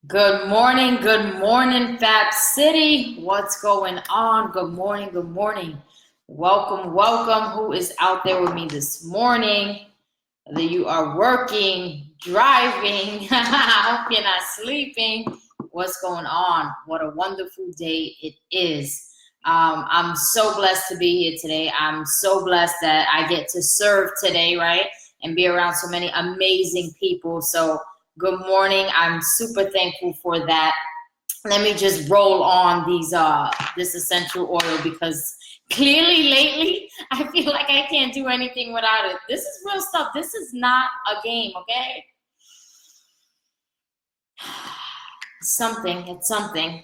Good morning, Fab City. What's going on? Good morning, good morning. Welcome. Who is out there with me this morning? Whether you are working, driving, I hope you're not sleeping. What's going on? What a wonderful day it is. I'm so blessed to be here today. I'm so blessed that I get to serve today, right? And be around so many amazing people. So good morning. I'm super thankful for that. Let me just roll on this essential oil because clearly lately I feel like I can't do anything without it. This is real stuff. This is not a game, okay? It's something.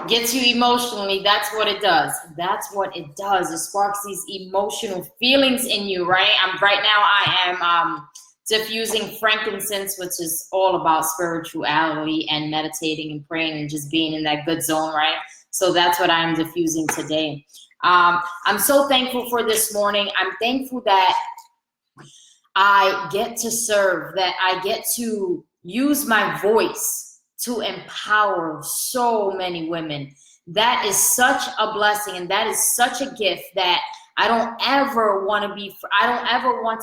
Gets you emotionally. That's what it does. It sparks these emotional feelings in you, right? Right now I am diffusing frankincense, which is all about spirituality and meditating and praying and just being in that good zone, right? So that's what I'm diffusing today. I'm so thankful for this morning. I'm thankful that I get to serve, that I get to use my voice to empower so many women. That is such a blessing, and that is such a gift that I don't ever want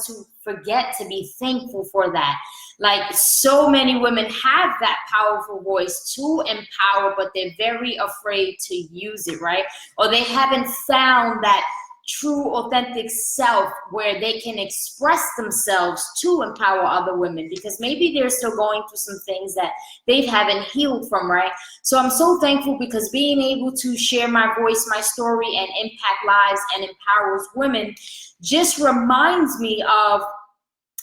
to forget to be thankful for that. Like, so many women have that powerful voice to empower, but they're very afraid to use it, right? Or they haven't found that true authentic self where they can express themselves to empower other women, because maybe they're still going through some things that they haven't healed from, right? So I'm so thankful because being able to share my voice, my story, and impact lives and empowers women just reminds me of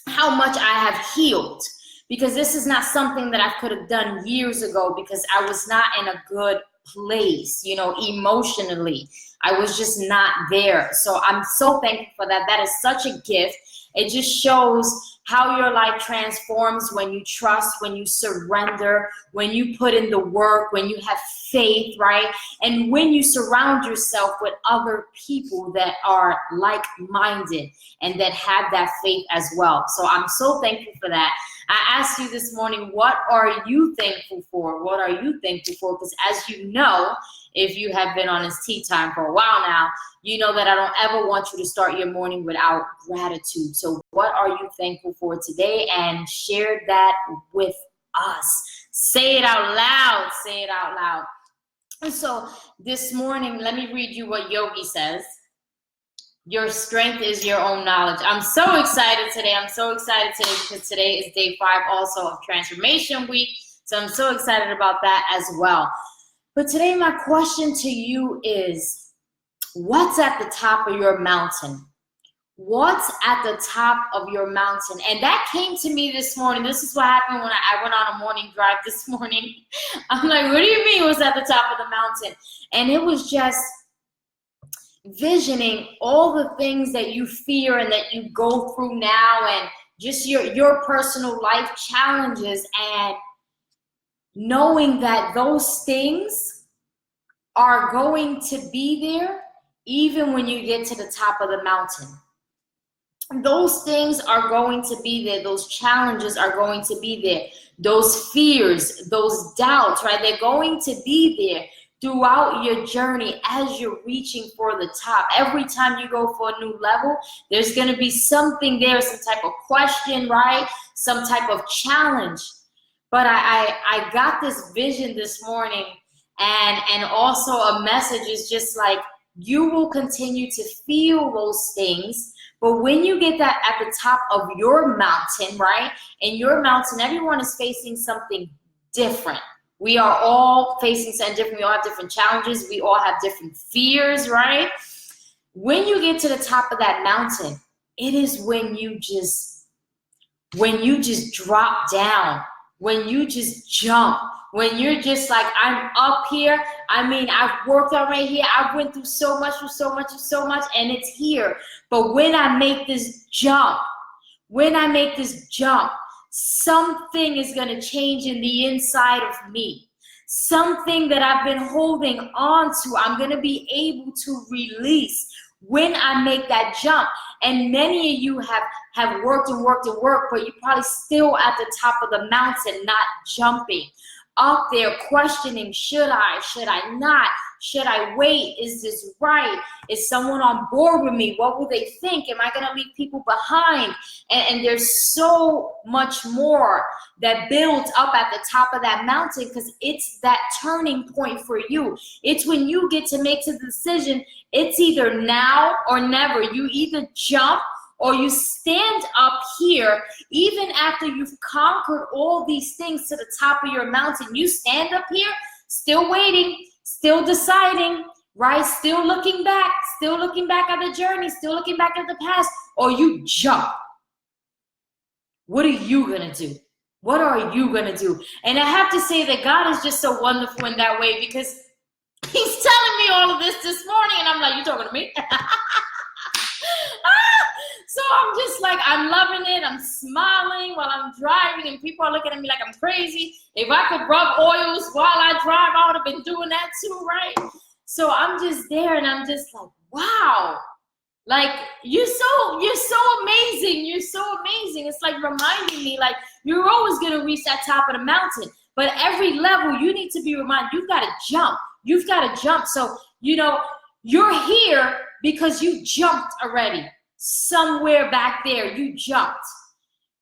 how much I have healed, because this is not something that I could have done years ago because I was not in a good place, emotionally. I was just not there. So I'm so thankful for that. That is such a gift. It just shows how your life transforms when you trust, when you surrender, when you put in the work, when you have faith, right? And when you surround yourself with other people that are like-minded and that have that faith as well. So I'm so thankful for that. I asked you this morning, what are you thankful for? What are you thankful for? Because as you know, if you have been on this tea time for a while now, you know that I don't ever want you to start your morning without gratitude. So what are you thankful for today? And share that with us. Say it out loud. Say it out loud. And so this morning, let me read you what Yogi says. Your strength is your own knowledge. I'm so excited today. Because today is day 5 also of Transformation Week. So I'm so excited about that as well. But today my question to you is, what's at the top of your mountain? What's at the top of your mountain? And that came to me this morning. This is what happened when I went on a morning drive this morning. I'm like, what do you mean what's at the top of the mountain? And it was just visioning all the things that you fear and that you go through now, and just your personal life challenges, and knowing that those things are going to be there even when you get to the top of the mountain. Those things are going to be there. Those challenges are going to be there. Those fears, those doubts, right? They're going to be there throughout your journey as you're reaching for the top. Every time you go for a new level, there's going to be something there, some type of question, right? Some type of challenge. But I got this vision this morning, and also a message is just like, you will continue to feel those things, but when you get that at the top of your mountain, right? In your mountain, everyone is facing something different. We are all facing something different. We all have different challenges. We all have different fears, right? When you get to the top of that mountain, it is when you just drop down, when you just jump, when you're just like, I'm up here. I mean, I've worked on right here. I've went through so much, and it's here. But when I make this jump, something is going to change in the inside of me. Something that I've been holding on to, I'm going to be able to release when I make that jump. And many of you have worked, but you're probably still at the top of the mountain, not jumping. up there questioning, should I not? Should I wait? Is this right? Is someone on board with me? What will they think? Am I going to leave people behind? And there's so much more that builds up at the top of that mountain, because it's that turning point for you. It's when you get to make the decision. It's either now or never. You either jump or you stand up here. Even after you've conquered all these things to the top of your mountain, you stand up here still waiting, still deciding, right? Still looking back at the journey, still looking back at the past, or you jump. What are you gonna do? What are you gonna do? And I have to say that God is just so wonderful in that way, because he's telling me all of this morning, and I'm like, you talking to me? So I'm just like, I'm loving it. I'm smiling while I'm driving, and people are looking at me like I'm crazy. If I could rub oils while I drive, I would have been doing that too, right? So I'm just there, and I'm just like, wow. Like, you're so amazing. You're so amazing. It's like reminding me, like, you're always going to reach that top of the mountain. But every level, you need to be reminded, you've got to jump. You've got to jump. So, you know, you're here because you jumped already. Somewhere back there, you jumped.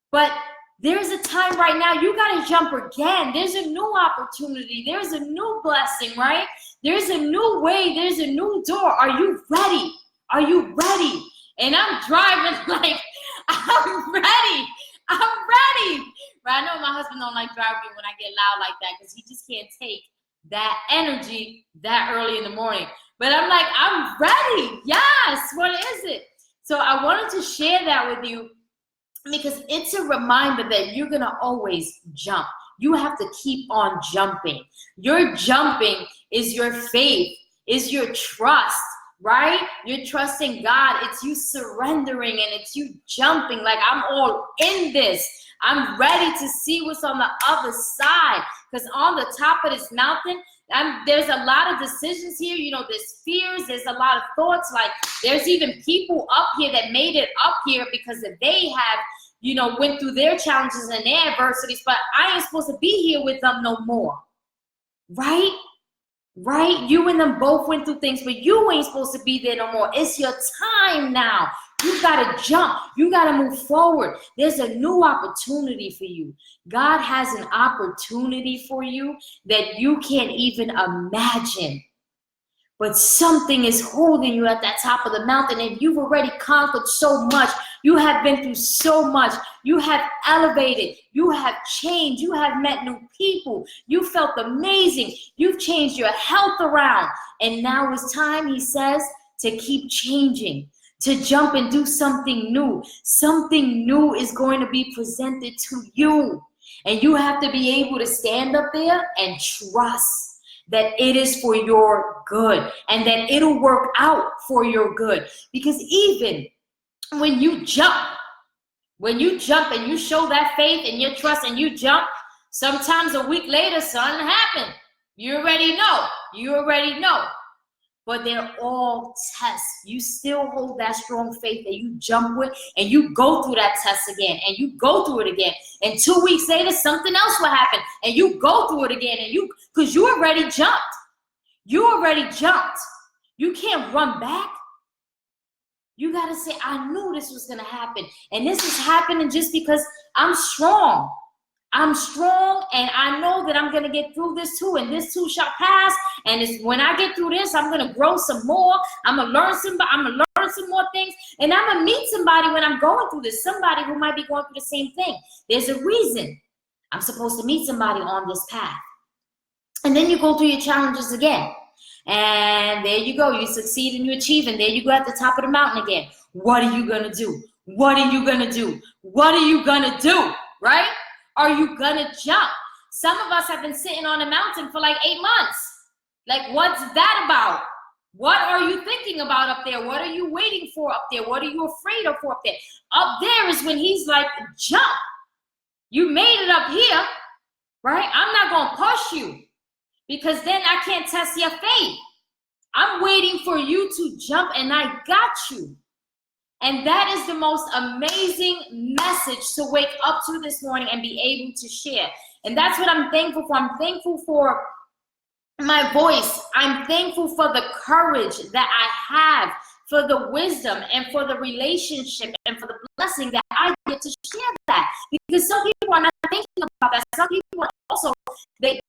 But there's a time right now, you got to jump again. There's a new opportunity. There's a new blessing, right? There's a new way. There's a new door. Are you ready? Are you ready? And I'm driving like, I'm ready. I'm ready. But I know my husband don't like driving when I get loud like that, because he just can't take that energy that early in the morning. But I'm like, I'm ready. Yes. What is it? So I wanted to share that with you, because it's a reminder that you're going to always jump. You have to keep on jumping. Your jumping is your faith, is your trust, right? You're trusting God. It's you surrendering, and it's you jumping like, I'm all in this. I'm ready to see what's on the other side, because on the top of this mountain, there's a lot of decisions here. You know, there's fears, there's a lot of thoughts. Like, there's even people up here that made it up here because they have, you know, went through their challenges and their adversities, but I ain't supposed to be here with them no more. Right? Right? You and them both went through things, but you ain't supposed to be there no more. It's your time now. You got to jump. You got to move forward. There's a new opportunity for you. God has an opportunity for you that you can't even imagine. But something is holding you at that top of the mountain, and you've already conquered so much. You have been through so much. You have elevated. You have changed. You have met new people. You felt amazing. You've changed your health around. And now it's time, he says, to keep changing, to jump and do something new. Something new is going to be presented to you. And you have to be able to stand up there and trust that it is for your good, and that it'll work out for your good. Because even when you jump and you show that faith and your trust and you jump, sometimes a week later, something happened. You already know. But they're all tests. You still hold that strong faith that you jump with, and you go through that test again, and you go through it again. And 2 weeks later, something else will happen, and you go through it again, and because you already jumped. You already jumped. You can't run back. You got to say, I knew this was going to happen. And this is happening just because I'm strong. I'm strong, and I know that I'm going to get through this too, and this too shall pass. And when I get through this, I'm going to grow some more. I'm going to learn some more things, and I'm going to meet somebody when I'm going through this, somebody who might be going through the same thing. There's a reason I'm supposed to meet somebody on this path. And then you go through your challenges again, and there you go. You succeed and you achieve, and there you go at the top of the mountain again. What are you going to do? What are you going to do? What are you going to do, right? Are you gonna jump? Some of us have been sitting on a mountain for like 8 months. Like, what's that about? What are you thinking about up there? What are you waiting for up there? What are you afraid of for up there? Up there is when he's like, jump. You made it up here, right? I'm not gonna push you, because then I can't test your faith. I'm waiting for you to jump, and I got you. And that is the most amazing message to wake up to this morning and be able to share. And that's what I'm thankful for. I'm thankful for my voice. I'm thankful for the courage that I have, for the wisdom and for the relationship and for the blessing that I get to share that. Because some people are not thinking about that. Some people also, they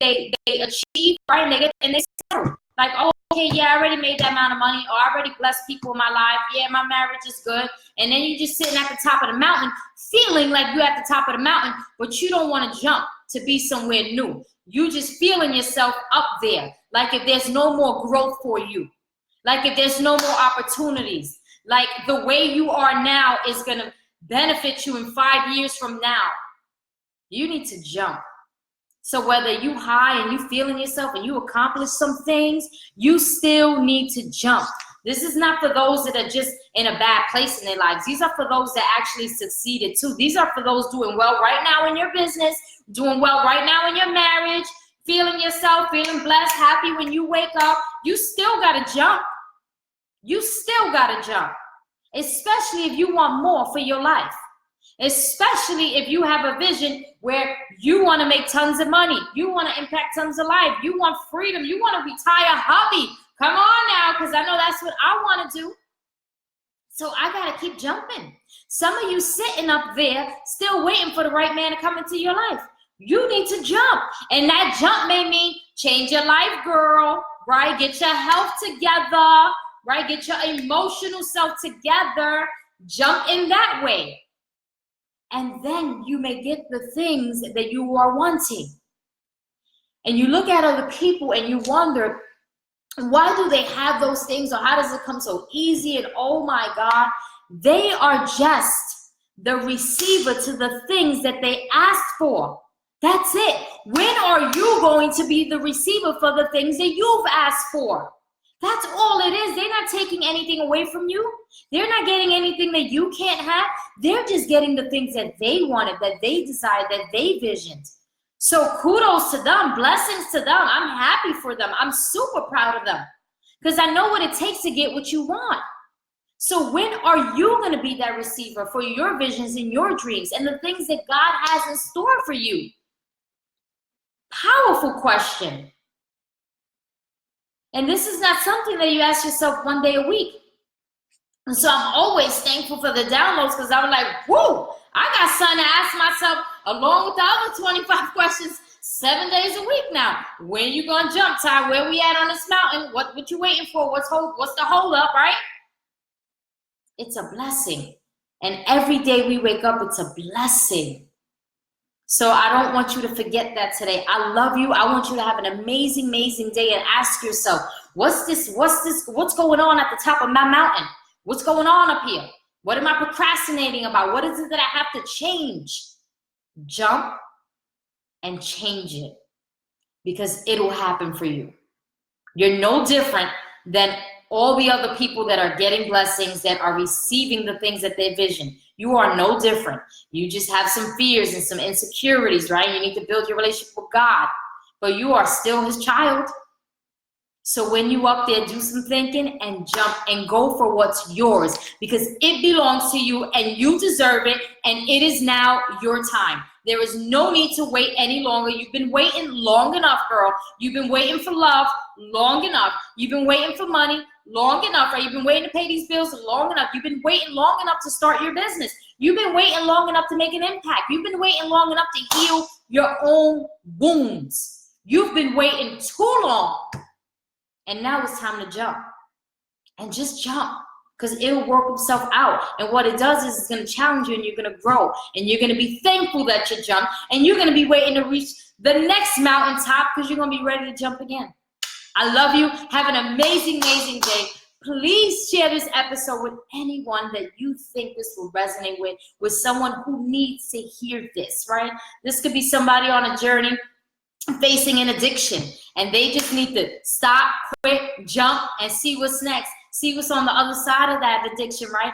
achieve, right? And they get, and they settle. Like, oh, okay, yeah, I already made that amount of money, or I already blessed people in my life. Yeah, my marriage is good. And then you're just sitting at the top of the mountain, feeling like you're at the top of the mountain, but you don't want to jump to be somewhere new. You just feeling yourself up there, like if there's no more growth for you, like if there's no more opportunities, like the way you are now is going to benefit you in 5 years from now. You need to jump. So whether you high and you feeling yourself and you accomplish some things, you still need to jump. This is not for those that are just in a bad place in their lives. These are for those that actually succeeded too. These are for those doing well right now in your business, doing well right now in your marriage, feeling yourself, feeling blessed, happy when you wake up. You still got to jump. You still got to jump, especially if you want more for your life. Especially if you have a vision where you want to make tons of money, you want to impact tons of life, you want freedom, you want to retire hubby. Come on now, because I know that's what I want to do. So I got to keep jumping. Some of you sitting up there still waiting for the right man to come into your life. You need to jump. And that jump may mean change your life, girl, right? Get your health together, right? Get your emotional self together. Jump in that way. And then you may get the things that you are wanting. And you look at other people and you wonder, why do they have those things, or how does it come so easy? And oh my God, they are just the receiver to the things that they asked for. That's it. When are you going to be the receiver for the things that you've asked for? That's all it is. They're not taking anything away from you. They're not getting anything that you can't have. They're just getting the things that they wanted, that they desired, that they visioned. So kudos to them, blessings to them. I'm happy for them. I'm super proud of them because I know what it takes to get what you want. So when are you going to be that receiver for your visions and your dreams and the things that God has in store for you? Powerful question. And this is not something that you ask yourself one day a week. And so I'm always thankful for the downloads because I'm like, whoa, I got something to ask myself along with the other 25 questions 7 days a week now. When you going to jump, Ty? Where we at on this mountain? What you waiting for? What's the hold up, right? It's a blessing. And every day we wake up, it's a blessing. So I don't want you to forget that today. I love you. I want you to have an amazing, amazing day and ask yourself, what's going on at the top of my mountain? What's going on up here? What am I procrastinating about? What is it that I have to change? Jump and change it because it'll happen for you. You're no different than all the other people that are getting blessings, that are receiving the things that they vision. You are no different. You just have some fears and some insecurities, right? You need to build your relationship with God, but you are still his child. So when you up there, do some thinking and jump and go for what's yours because it belongs to you and you deserve it, and it is now your time. There is no need to wait any longer. You've been waiting long enough, girl. You've been waiting for love long enough. You've been waiting for money long enough, right? You've been waiting to pay these bills long enough. You've been waiting long enough to start your business. You've been waiting long enough to make an impact. You've been waiting long enough to heal your own wounds. You've been waiting too long. And now it's time to jump. And just jump because it'll work itself out. And what it does is it's going to challenge you and you're going to grow. And you're going to be thankful that you jumped. And you're going to be waiting to reach the next mountaintop because you're going to be ready to jump again. I love you. Have an amazing, amazing day. Please share this episode with anyone that you think this will resonate with someone who needs to hear this, right? This could be somebody on a journey facing an addiction, and they just need to stop, quit, jump, and see what's next. See what's on the other side of that addiction, right?